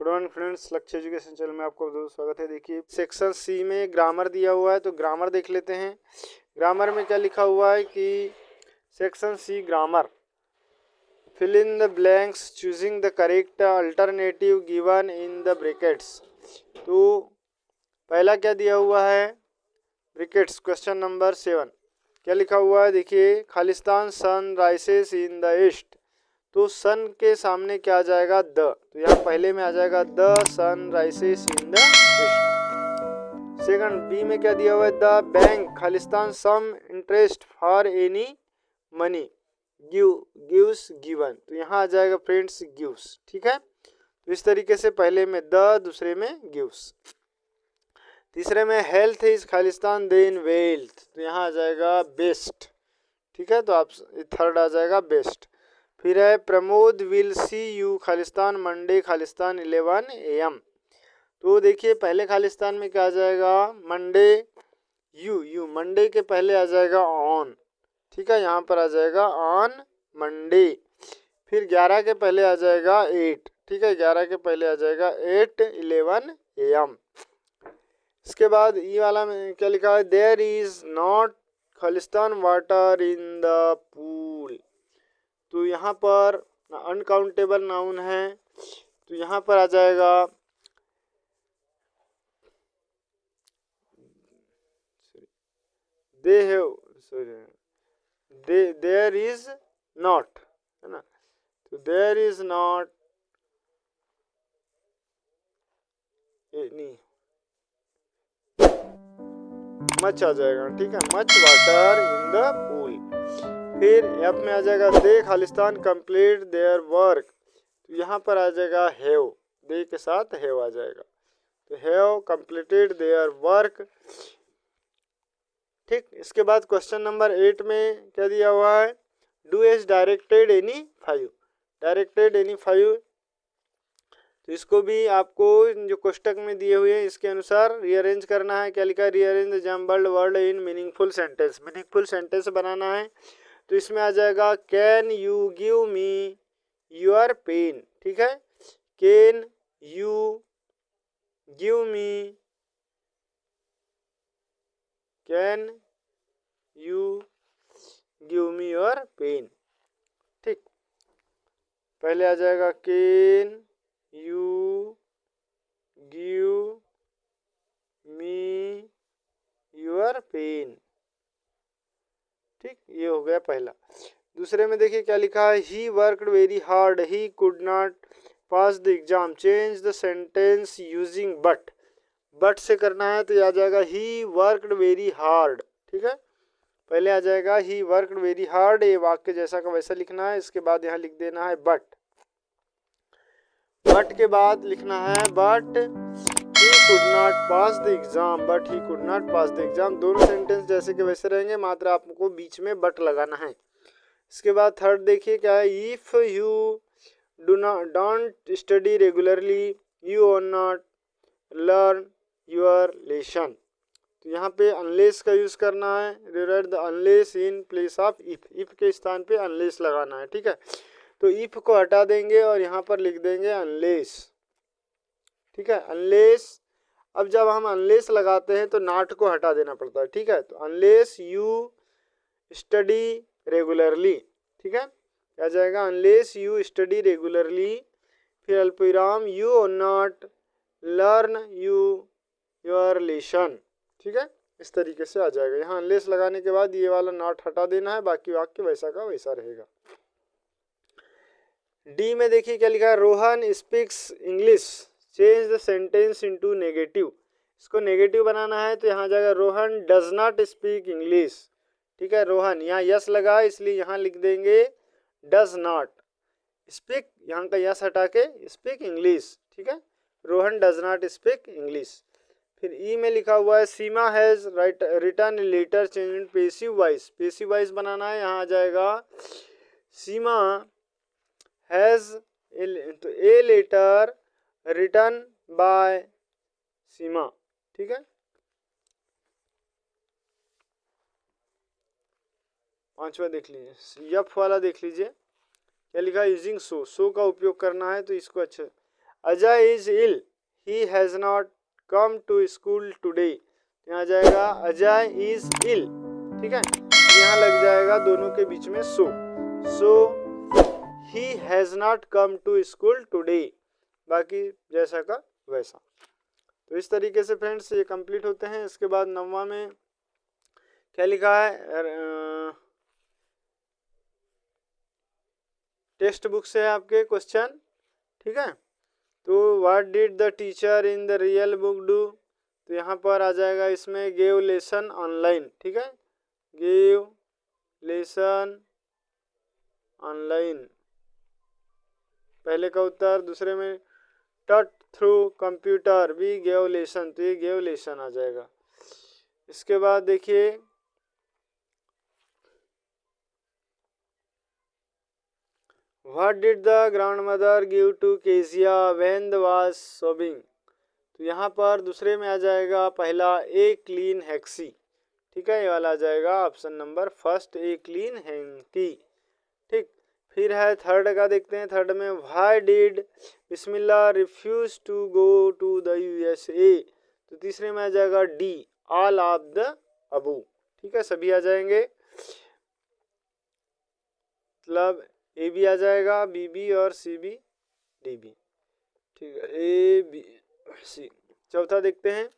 Good morning friends, लक्ष्य education channel में आपका बहुत स्वागत है। देखिए सेक्शन सी में ग्रामर दिया हुआ है, तो ग्रामर देख लेते हैं। ग्रामर में क्या लिखा हुआ है कि section C grammar, fill in the blanks choosing the correct alternative given in the brackets. तो पहला क्या दिया हुआ है, ब्रैकेट्स, क्वेश्चन नंबर 7 क्या लिखा हुआ है। देखिए खालिस्तान सन राइसेस इन द ईस्ट, तो सन के सामने क्या आ जाएगा, द, तो यहाँ पहले में आ जाएगा the sun rises in the east. Second B में क्या दिया हुआ है, द बैंक खालिस्तान some interest for any money gives given, तो यहाँ आ जाएगा फ्रेंड्स गिव्स। ठीक है, तो इस तरीके से पहले में द, दूसरे में गिव्स। तीसरे में हेल्थ इज खालिस्तान देन वेल्थ, तो यहाँ आ जाएगा बेस्ट। ठीक है, तो आप थर्ड आ जाएगा बेस्ट। फिर है Pramod will see you Khalistan Monday Khalistan 11 AM, तो देखिए पहले खालिस्तान में क्या आ जाएगा, मंडे, यू मंडे के पहले आ जाएगा ऑन। ठीक है, यहाँ पर आ जाएगा ऑन मंडे। फिर 11 के पहले आ जाएगा 8। ठीक है, 11 के पहले आ जाएगा 8:11 AM। इसके बाद ये वाला में क्या लिखा है, देयर इज नॉट खालिस्तान वाटर इन द पूल, तो यहाँ पर अनकाउंटेबल नाउन है, तो यहाँ पर आ जाएगा they have, sorry there is not, है ना, तो देयर इज नॉट नहीं मच आ जाएगा। ठीक है, much water in the pool. फिर एफ में आ जाएगा दे खालिस्तान कंप्लीट देयर वर्क, तो यहाँ पर आ जाएगा हैव, दे के साथ हैव आ जाएगा, तो हैव कंप्लीटेड देयर वर्क। ठीक, इसके बाद क्वेश्चन नंबर 8 में क्या दिया हुआ है, do as directed any 5, directed any 5, तो इसको भी आपको जो कोष्टक में दिए हुए हैं इसके अनुसार रीअरेंज करना है। क्या लिखा है, rearrange the jumbled word in meaningful sentence, meaningful sentence बनाना है। तो इसमें आ जाएगा can you give me your pen. ठीक है, can you give me, can you give me your pen. ठीक, पहले आ जाएगा can you give me your pen. ठीक, ये हो गया पहला। दूसरे में देखिए क्या लिखा है, he worked very hard he could not pass the exam change the sentence using but, but से करना है, तो आ जाएगा ही वर्कड वेरी हार्ड। ठीक है, पहले आ जाएगा ही वर्कड वेरी हार्ड, ये वाक्य जैसा का वैसा लिखना है। इसके बाद यहाँ लिख देना है बट, बट के बाद लिखना है but he could not pass the exam, but he could not pass the exam, दोनों सेंटेंस जैसे के वैसे रहेंगे, मात्र आपको बीच में बट लगाना है। इसके बाद थर्ड देखिए क्या है, if you don't study regularly you are not learn your lesson, तो यहाँ पे अनलेस का यूज करना है, rewrite the unless in place of if, if के स्थान पे अनलेस लगाना है। ठीक है, तो इफ को हटा देंगे और यहाँ पर लिख देंगे अनलेस। ठीक है, अनलेस, अब जब हम अनलेस लगाते हैं तो नॉट को हटा देना पड़ता है। ठीक है, तो अनलेस यू स्टडी रेगुलरली। ठीक है, क्या जाएगा, अनलेस यू स्टडी रेगुलरली, फिर अल्पविराम यू और नॉट लर्न योर लेसन। ठीक है, इस तरीके से आ जाएगा। यहाँ अनलेस लगाने के बाद ये वाला नॉट हटा देना है, बाकी वाक्य वैसा का वैसा रहेगा। डी में देखिए क्या लिखा है, Rohan speaks English change the sentence into negative, इसको नेगेटिव बनाना है, तो यहाँ जाएगा Rohan does not speak English. ठीक है, रोहन, यहाँ यस लगा इसलिए यहाँ लिख देंगे डज नॉट स्पीक, यहाँ का यस हटा के स्पीक इंग्लिश। ठीक है, Rohan does not speak English. फिर ई में लिखा हुआ है Seema has return letter change in passive voice, passive voice बनाना है, यहाँ आ जाएगा सीमा हैज, तो a letter return by Seema. ठीक है, पांचवा देख लीजिए, एफ वाला देख लीजिए क्या लिखा है, यूजिंग सो, सो का उपयोग करना है, तो इसको अच्छा Ajay is ill, he has not come to school today. यहाँ आ जाएगा अजय इज इल, ठीक है। यहाँ लग जाएगा दोनों के बीच में so he has not come to school today, बाकी जैसा का वैसा। तो इस तरीके से फ्रेंड्स ये कंप्लीट होते हैं। इसके बाद 9वां में क्या लिखा है, टेक्स्ट बुक से है आपके क्वेश्चन, ठीक है। तो what did the teacher in the real book do, तो यहाँ पर आ जाएगा इसमें गेव लेसन ऑनलाइन, ठीक है, गेव लेसन ऑनलाइन पहले का उत्तर। दूसरे में टच थ्रू कंप्यूटर, भी गेव लेसन, तो ये गेव लेसन आ जाएगा। इसके बाद देखिए what did the grand mother give to Kezia when the was sobbing, तो यहाँ पर दूसरे में आ जाएगा पहला ए क्लीन हैक्सी, ठीक है, ये वाला आ जाएगा option number first, a clean hanky, ठीक। फिर है थर्ड का, देखते हैं थर्ड में why did Bismillah refuse to go to the USA, तो तीसरे में आ जाएगा D all of the above, ठीक है, सभी आ जाएंगे, मतलब ए बी आ जाएगा, बी बी और सी बी डी बी, ठीक है, ए बी सी। चौथा देखते हैं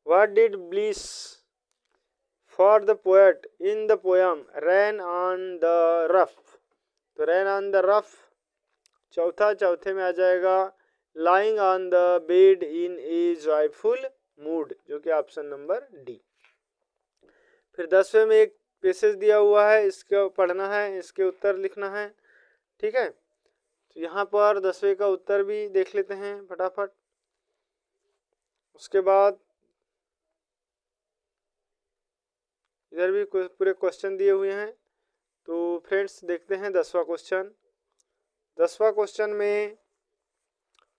what did bliss for the poet in the poem rain on the roof, तो रैन ऑन द रफ चौथे में आ जाएगा lying on the bed in a joyful mood, जो कि ऑप्शन नंबर डी। फिर 10वें में एक पैसेज दिया हुआ है, इसको पढ़ना है, इसके उत्तर लिखना है, ठीक है। तो यहाँ पर 10वें का उत्तर भी देख लेते हैं फटाफट। उसके बाद इधर भी पूरे क्वेश्चन दिए हुए हैं। तो फ्रेंड्स देखते हैं 10वां क्वेश्चन। 10वां क्वेश्चन में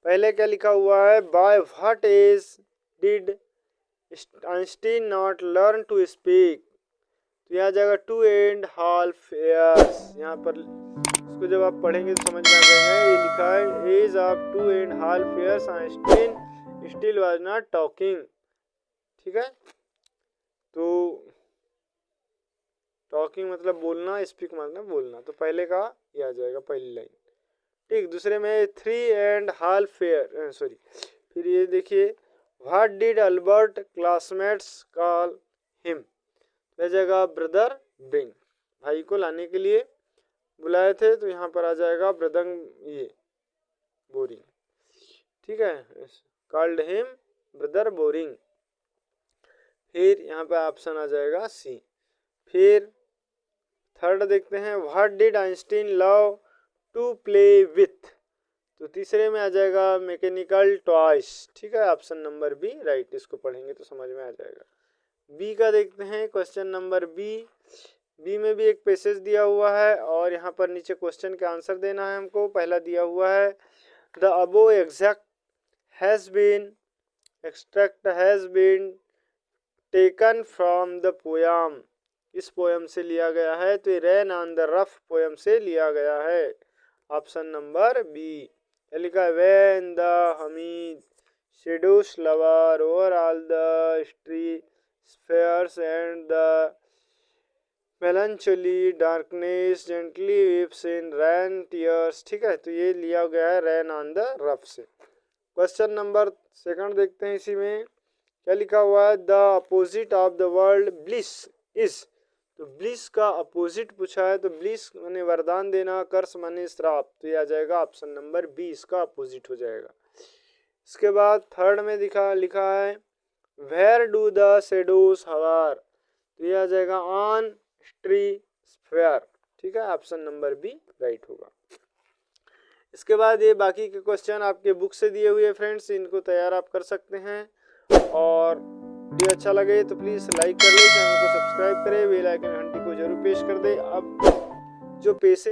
पहले क्या लिखा हुआ है, by what age did Einstein not learn to speak, तो यहाँ जाएगा 2.5 years। यहाँ पर इसको जब आप पढ़ेंगे तो समझ में आ जाएगा, ये लिखा है age of 2.5 years Einstein still was not talking, ठीक है। तो टॉकिंग मतलब बोलना, स्पीक मतलब बोलना, तो पहले का ये आ जाएगा पहली लाइन, ठीक। दूसरे में 3.5 years सॉरी, फिर ये देखिए what did Albert classmates call him, वह जगह ब्रदर बिंग, भाई को लाने के लिए बुलाए थे, तो यहाँ पर आ जाएगा ब्रदंग ये बोरिंग, ठीक है, कॉल्ड हिम ब्रदर बोरिंग। फिर यहाँ पे ऑप्शन आ जाएगा सी। फिर थर्ड देखते हैं what did Einstein love to play with, तो तीसरे में आ जाएगा मैकेनिकल टॉयज, ठीक है, ऑप्शन नंबर बी राइट। इसको पढ़ेंगे तो समझ में आ जाएगा। बी का देखते हैं क्वेश्चन नंबर बी में भी एक पैसेज दिया हुआ है और यहाँ पर नीचे क्वेश्चन का आंसर देना है हमको। पहला दिया हुआ है the above exact has been extract has been taken from the poem, इस पोयम से लिया गया है, तो रैन ऑन द रफ पोयम से लिया गया है, ऑप्शन नंबर बी। लिखा है when the humid shadows hover over all the starry spheres and the melancholy darkness gently weeps in rain tears, ठीक है, तो ये लिया गया है रैन ऑन द रफ से। क्वेश्चन नंबर सेकंड देखते हैं, इसी में क्या लिखा हुआ है the opposite of the world bliss is, तो ब्लिस का अपोजिट पूछा है, तो ब्लिस माने वरदान देना, कर्स माने श्राप, तो ये आ जाएगा ऑप्शन नंबर बी, इसका अपोजिट हो जाएगा। इसके बाद थर्ड में लिखा है वेयर डू द शेडोज हवर, तो ये आ जाएगा ऑन स्ट्री स्फेयर, ठीक है, ऑप्शन नंबर बी राइट होगा। इसके बाद ये बाकी के क्वेश्चन आपके बुक से दिए हुए फ्रेंड्स, इनको तैयार आप कर सकते हैं। और वीडियो अच्छा लगे तो प्लीज़ लाइक कर ले, चैनल को सब्सक्राइब करें, बेल आइकन घंटी को जरूर प्रेस कर दे। अब जो पैसे